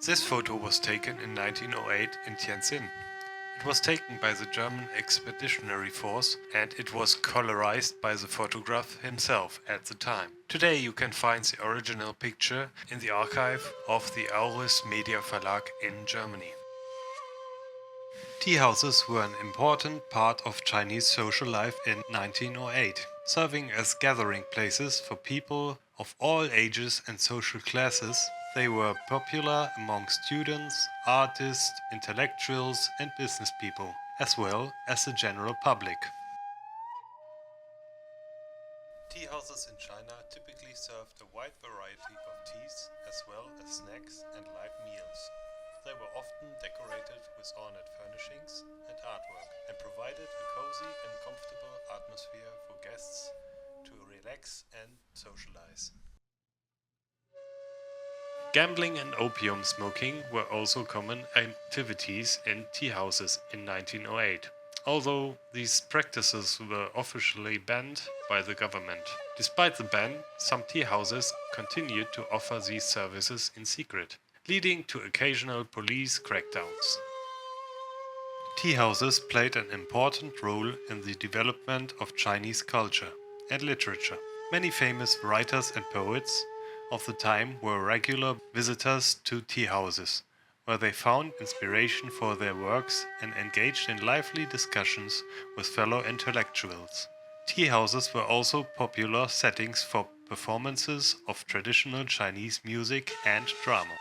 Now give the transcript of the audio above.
This photo was taken in 1908 in Tianjin. It was taken by the German Expeditionary Force and it was colorized by the photographer himself at the time. Today you can find the original picture in the archive of the AURIS Media Verlag in Germany. Teahouses were an important part of Chinese social life in 1908, serving as gathering places for people of all ages and social classes. They were popular among students, artists, intellectuals and business people, as well as the general public. Teahouses in China typically served a wide variety of teas as well as snacks and light meals. They were often decorated with ornate furnishings and artwork and provided a cozy and comfortable atmosphere for guests to relax and socialize. Gambling and opium smoking were also common activities in teahouses in 1908, although these practices were officially banned by the government. Despite the ban, some teahouses continued to offer these services in secret, leading to occasional police crackdowns. Teahouses played an important role in the development of Chinese culture and literature. Many famous writers and poets of the time were regular visitors to teahouses, where they found inspiration for their works and engaged in lively discussions with fellow intellectuals. Teahouses were also popular settings for performances of traditional Chinese music and drama.